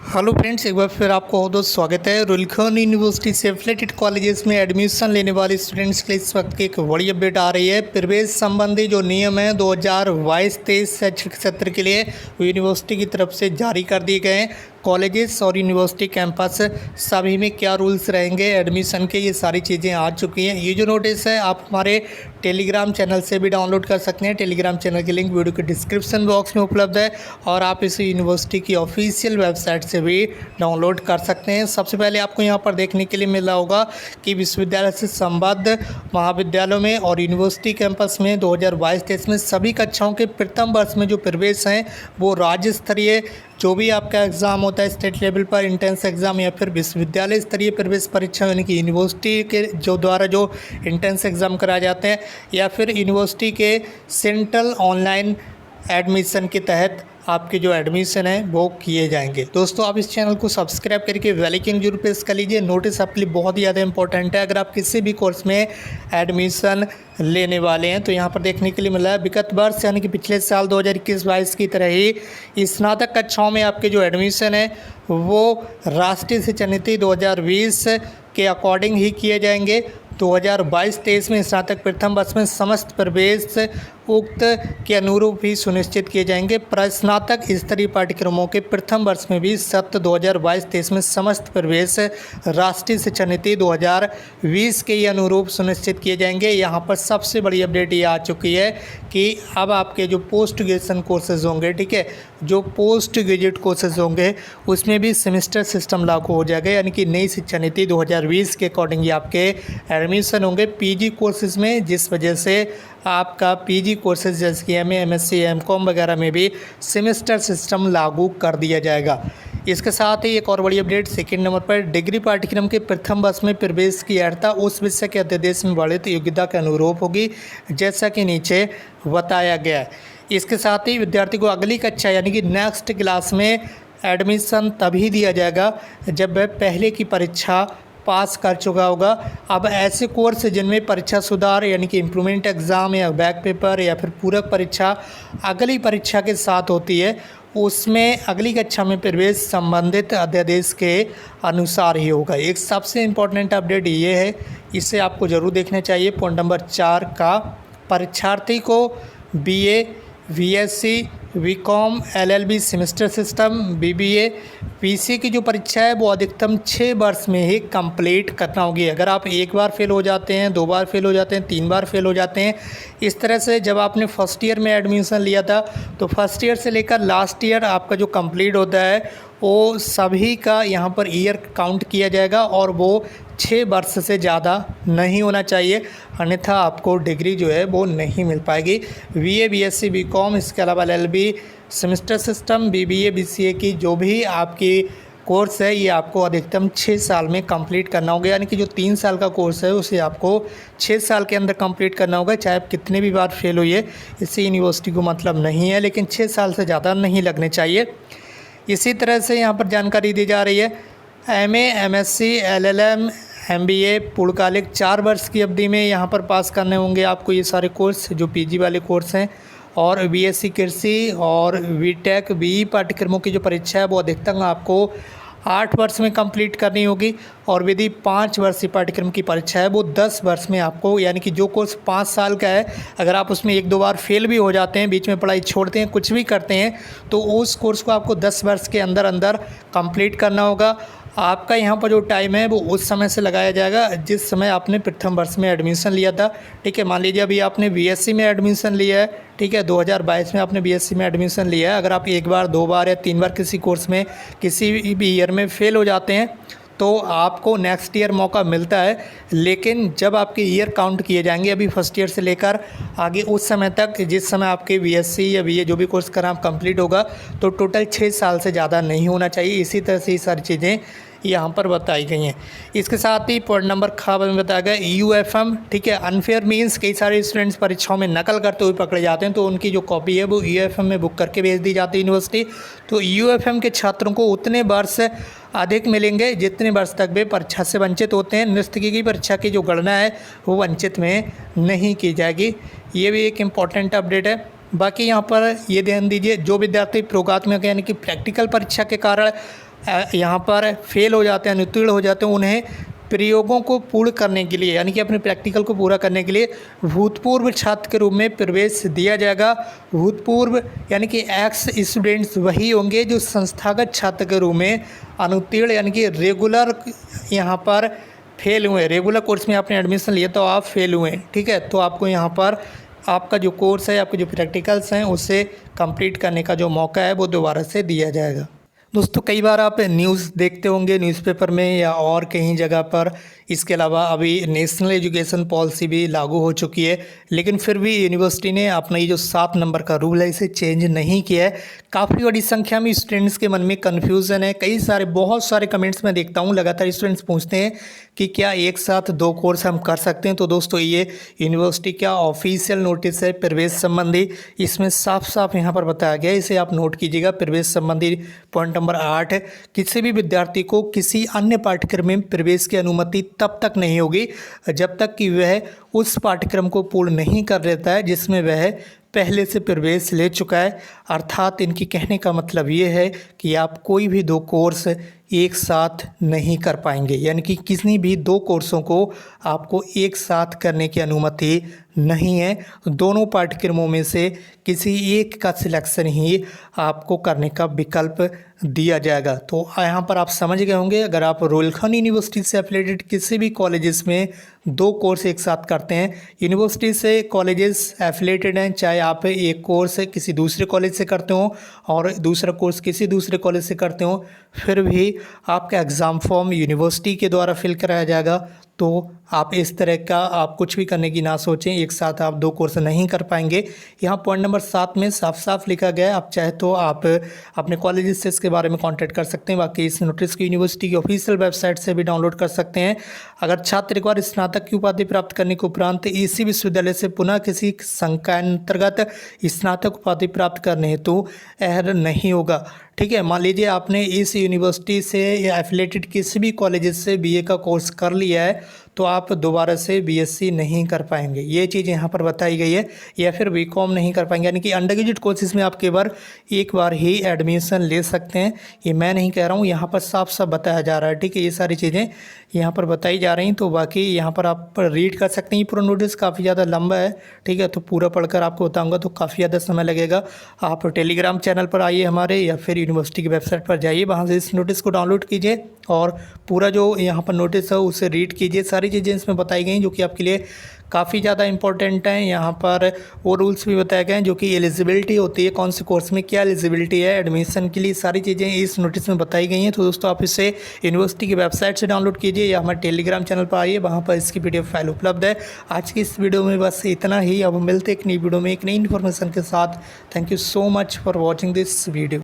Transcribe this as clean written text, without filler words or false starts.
Hello friends, एक बार फिर आपको बहुत बहुत स्वागत है। रुलखन यूनिवर्सिटी से एफिलेटेड कॉलेजेस में एडमिशन लेने वाले स्टूडेंट्स के लिए इस वक्त की एक बड़ी अपडेट आ रही है। प्रवेश संबंधी जो नियम है 2022-23 शैक्षणिक सत्र के लिए यूनिवर्सिटी की तरफ से जारी कर दिए गए हैं। कॉलेजेस और यूनिवर्सिटी कैंपस सभी में क्या रूल्स रहेंगे एडमिशन के, ये सारी चीज़ें आ चुकी हैं। ये जो नोटिस है आप हमारे टेलीग्राम चैनल से भी डाउनलोड कर सकते हैं। टेलीग्राम चैनल की लिंक वीडियो के डिस्क्रिप्शन बॉक्स में उपलब्ध है और आप इस यूनिवर्सिटी की ऑफिशियल वेबसाइट से भी डाउनलोड कर सकते हैं। सबसे पहले आपको यहाँ पर देखने के लिए मिल रहा होगा कि विश्वविद्यालय से संबद्ध महाविद्यालयों में और यूनिवर्सिटी कैंपस में 2022-23 में सभी कक्षाओं के प्रथम वर्ष में जो प्रवेश हैं वो राज्य स्तरीय जो भी आपका एग्ज़ाम होता है स्टेट लेवल पर, इंट्रेंस एग्ज़ाम या फिर विश्वविद्यालय स्तरीय प्रवेश परीक्षा यानी कि यूनिवर्सिटी के जो द्वारा जो इंट्रेंस एग्ज़ाम कराए जाते हैं या फिर यूनिवर्सिटी के सेंट्रल ऑनलाइन एडमिशन के तहत आपके जो एडमिशन है वो किए जाएंगे। दोस्तों, आप इस चैनल को सब्सक्राइब करके बेल आइकन जरूर प्रेस कर लीजिए। नोटिस आपके लिए बहुत ही ज़्यादा इंपॉर्टेंट है अगर आप किसी भी कोर्स में एडमिशन लेने वाले हैं। तो यहाँ पर देखने के लिए मिला है विगत वर्ष यानी कि पिछले साल 2021-22 की तरह ही स्नातक कक्षाओं में आपके जो एडमिशन है वो राष्ट्रीय शिक्षा नीति 2020 के अकॉर्डिंग ही किए जाएंगे। 2022-23 में स्नातक प्रथम वर्ष में समस्त प्रवेश उक्त के अनुरूप ही सुनिश्चित किए जाएंगे। स्नातक स्तरीय पाठ्यक्रमों के प्रथम वर्ष में भी सत्र 2022-23 में समस्त प्रवेश राष्ट्रीय शिक्षा नीति 2020 के ही अनुरूप सुनिश्चित किए जाएंगे। यहाँ पर सबसे बड़ी अपडेट ये आ चुकी है कि अब आपके जो पोस्ट ग्रेजुएशन कोर्सेज होंगे, ठीक है, जो पोस्ट ग्रेजुएट कोर्सेज होंगे उसमें भी सेमेस्टर सिस्टम लागू हो जाएगा यानी कि नई शिक्षा नीति 2020 के अकॉर्डिंग ही आपके एडमिशन होंगे पीजी कोर्सेज में, जिस वजह से आपका पीजी कोर्सेज जैसे कि एमए, एमएससी, एमकॉम वगैरह में भी सेमेस्टर सिस्टम लागू कर दिया जाएगा। इसके साथ ही एक और बड़ी अपडेट सेकंड नंबर पर डिग्री पाठ्यक्रम के प्रथम वर्ष में प्रवेश की अर्हता उस विषय के अध्यादेश में वर्णित योग्यता के अनुरूप होगी, जैसा कि नीचे बताया गया है। इसके साथ ही विद्यार्थी को अगली कक्षा यानी कि नेक्स्ट क्लास में एडमिशन तभी दिया जाएगा जब वह पहले की परीक्षा पास कर चुका होगा। अब ऐसे कोर्स जिनमें परीक्षा सुधार यानी कि इम्प्रूवमेंट एग्ज़ाम या बैक पेपर या फिर पूरक परीक्षा अगली परीक्षा के साथ होती है, उसमें अगली कक्षा में प्रवेश संबंधित अध्यादेश के अनुसार ही होगा। एक सबसे इम्पोर्टेंट अपडेट ये है, इसे आपको ज़रूर देखना चाहिए। पॉइंट नंबर 4 का परीक्षार्थी को BA, BSc, BCom, LLB semester system, BBA, PC की जो परीक्षा है वो अधिकतम 6 वर्ष में ही कंप्लीट करना होगी। अगर आप एक बार फेल हो जाते हैं, 2 बार फेल हो जाते हैं, 3 बार फेल हो जाते हैं, इस तरह से जब आपने फर्स्ट ईयर में एडमिशन लिया था तो फर्स्ट ईयर से लेकर लास्ट ईयर आपका जो कंप्लीट होता है वो सभी का यहाँ पर ईयर काउंट किया जाएगा और वो 6 वर्ष से ज़्यादा नहीं होना चाहिए, अन्यथा आपको डिग्री जो है वो नहीं मिल पाएगी। बीए, बीएससी, बीकॉम, इसके अलावा LLB semester system, BBA, BCA की जो भी आपकी कोर्स है ये आपको अधिकतम 6 साल में कंप्लीट करना होगा। यानी कि जो 3 साल का कोर्स है उसे आपको 6 साल के अंदर कंप्लीट करना होगा, चाहे आप कितने भी बार फेल होइए, इससे यूनिवर्सिटी को मतलब नहीं है, लेकिन 6 साल से ज़्यादा नहीं लगने चाहिए। इसी तरह से यहाँ पर जानकारी दी जा रही है एमए, एमएससी, एलएलएम, एमबीए पूर्णकालिक 4 वर्ष की अवधि में यहाँ पर पास करने होंगे आपको ये सारे कोर्स जो पीजी वाले कोर्स हैं। और बीएससी कृषि और बीटेक, बीई पाठ्यक्रमों की जो परीक्षा है वो अधिकतम आपको 8 वर्ष में कंप्लीट करनी होगी और यदि 5 वर्षीय पाठ्यक्रम की परीक्षा है वो 10 वर्ष में आपको, यानी कि जो कोर्स 5 साल का है अगर आप उसमें 1-2 बार फेल भी हो जाते हैं, बीच में पढ़ाई छोड़ते हैं, कुछ भी करते हैं, तो उस कोर्स को आपको 10 वर्ष के अंदर अंदर कंप्लीट करना होगा। आपका यहाँ पर जो टाइम है वो उस समय से लगाया जाएगा जिस समय आपने प्रथम वर्ष में एडमिशन लिया था, ठीक है। मान लीजिए अभी आपने बीएससी में एडमिशन लिया है, ठीक है, 2022 में आपने बीएससी में एडमिशन लिया है। अगर आप 1 बार, 2 बार या 3 बार किसी कोर्स में किसी भी ईयर में फेल हो जाते हैं तो आपको नेक्स्ट ईयर मौका मिलता है, लेकिन जब आपके ईयर काउंट किए जाएंगे अभी फर्स्ट ईयर से लेकर आगे उस समय तक जिस समय आपके बीएससी या बीए जो भी कोर्स करा आप कंप्लीट होगा तो टोटल 6 साल से ज़्यादा नहीं होना चाहिए। इसी तरह से ये सारी चीज़ें यहाँ पर बताई गई हैं। इसके साथ ही पॉइंट नंबर ख में बताया गया यूएफएम, ठीक है, अनफेयर मीन्स कई सारे स्टूडेंट्स परीक्षाओं में नकल करते हुए पकड़े जाते हैं तो उनकी जो कॉपी है वो यूएफएम में बुक करके भेज दी जाती है यूनिवर्सिटी। तो यूएफएम के छात्रों को उतने वर्ष अधिक मिलेंगे जितने वर्ष तक वे परीक्षा से वंचित होते हैं। नृत्य की परीक्षा की जो गणना है वो वंचित में नहीं की जाएगी। ये भी एक इम्पॉर्टेंट अपडेट है। बाकी यहाँ पर ये ध्यान दीजिए, जो विद्यार्थी प्रयोगात्मक यानी कि प्रैक्टिकल परीक्षा के कारण यहाँ पर फेल हो जाते हैं, अनुत्तीर्ण हो जाते हैं, उन्हें प्रयोगों को पूर्ण करने के लिए यानी कि अपने प्रैक्टिकल को पूरा करने के लिए भूतपूर्व छात्र के रूप में प्रवेश दिया जाएगा। भूतपूर्व यानी कि एक्स स्टूडेंट्स वही होंगे जो संस्थागत छात्र के रूप में अनुत्तीर्ण यानी कि रेगुलर यहाँ पर फेल हुए। रेगुलर कोर्स में आपने एडमिशन लिया तो आप फेल हुए, ठीक है, तो आपको यहाँ पर आपका जो कोर्स है, आपके जो प्रैक्टिकल्स हैं, उसे कंप्लीट करने का जो मौका है वो दोबारा से दिया जाएगा। दोस्तों कई बार आप न्यूज़ देखते होंगे न्यूज़पेपर में या और कहीं जगह पर, इसके अलावा अभी नेशनल एजुकेशन पॉलिसी भी लागू हो चुकी है, लेकिन फिर भी यूनिवर्सिटी ने अपना ये जो 7 नंबर का रूल है इसे चेंज नहीं किया है। काफ़ी बड़ी संख्या में स्टूडेंट्स के मन में कन्फ्यूज़न है। बहुत सारे कमेंट्स में देखता हूँ, लगातार स्टूडेंट्स पूछते हैं कि क्या एक साथ 2 कोर्स हम कर सकते हैं। तो दोस्तों ये यूनिवर्सिटी का ऑफिशियल नोटिस है प्रवेश संबंधी, इसमें साफ साफ यहाँ पर बताया गया है, इसे आप नोट कीजिएगा। प्रवेश संबंधी पॉइंट नंबर 8 है, किसी भी विद्यार्थी को किसी अन्य पाठ्यक्रम में प्रवेश की अनुमति तब तक नहीं होगी जब तक कि वह उस पाठ्यक्रम को पूर्ण नहीं कर लेता है जिसमें वह पहले से प्रवेश ले चुका है। अर्थात इनकी कहने का मतलब ये है कि आप कोई भी 2 कोर्स एक साथ नहीं कर पाएंगे, यानी कि किसी भी 2 कोर्सों को आपको एक साथ करने की अनुमति नहीं है। दोनों पाठ्यक्रमों में से किसी एक का सिलेक्शन ही आपको करने का विकल्प दिया जाएगा। तो यहाँ पर आप समझ गए होंगे, अगर आप रुहेलखंड यूनिवर्सिटी से एफिलेटेड किसी भी कॉलेजेस में 2 कोर्स एक साथ करते हैं, यूनिवर्सिटी से कॉलेजेस एफिलेटेड हैं, चाहे आप एक कोर्स किसी दूसरे कॉलेज से करते हो और दूसरा कोर्स किसी दूसरे कॉलेज से करते हो, फिर भी आपका एग्ज़ाम फॉर्म यूनिवर्सिटी के द्वारा फिल कराया जाएगा। तो आप इस तरह का आप कुछ भी करने की ना सोचें, एक साथ आप 2 कोर्स नहीं कर पाएंगे। यहाँ पॉइंट नंबर 7 में साफ साफ लिखा गया है। आप चाहे तो आप अपने कॉलेज से इसके बारे में कांटेक्ट कर सकते हैं। बाकी इस नोटिस की यूनिवर्सिटी की ऑफिशियल वेबसाइट से भी डाउनलोड कर सकते हैं। अगर छात्र एक बार स्नातक की उपाधि प्राप्त करने के उपरांत इसी विश्वविद्यालय से पुनः किसी संकायान्तर्गत स्नातक उपाधि प्राप्त करने हेतु अहर्य नहीं होगा, ठीक है। मान लीजिए आपने इस यूनिवर्सिटी से या एफिलेटेड किसी भी कॉलेजेस से बीए का कोर्स कर लिया है तो आप दोबारा से बीएससी नहीं कर पाएंगे, ये चीज़ यहाँ पर बताई गई है। या फिर बीकॉम नहीं कर पाएंगे, यानी कि अंडर ग्रेजुएट कोर्सेज में आप केवल एक बार ही एडमिशन ले सकते हैं। ये मैं नहीं कह रहा हूँ, यहाँ पर साफ साफ बताया जा रहा है, ठीक है। ये सारी चीज़ें यहाँ पर बताई जा रही हैं, तो बाकी यहाँ पर आप रीड कर सकते हैं। ये पूरा नोटिस काफ़ी ज़्यादा लंबा है, ठीक है, तो पूरा पढ़कर आपको बताऊँगा तो काफ़ी ज़्यादा समय लगेगा। आप टेलीग्राम चैनल पर आइए हमारे, या फिर यूनिवर्सिटी की वेबसाइट पर जाइए, वहाँ से इस नोटिस को डाउनलोड कीजिए और पूरा जो यहाँ पर नोटिस है उसे रीड कीजिए। सारी चीज़ें इसमें बताई गई जो कि आपके लिए काफ़ी ज़्यादा इंपॉर्टेंट हैं। यहाँ पर वो रूल्स भी बताए गए हैं जो कि एलिजिबिलिटी होती है, कौन से कोर्स में क्या एलिजिबिलिटी है एडमिशन के लिए, सारी चीज़ें इस नोटिस में बताई गई हैं। तो दोस्तों आप इसे यूनिवर्सिटी की वेबसाइट से डाउनलोड कीजिए या हमारे टेलीग्राम चैनल पर आइए, वहाँ पर इसकी PDF फाइल उपलब्ध है। आज की इस वीडियो में बस इतना ही। अब मिलते एक नई वीडियो में एक नई इन्फॉर्मेशन के साथ। Thank you so much for watching this video.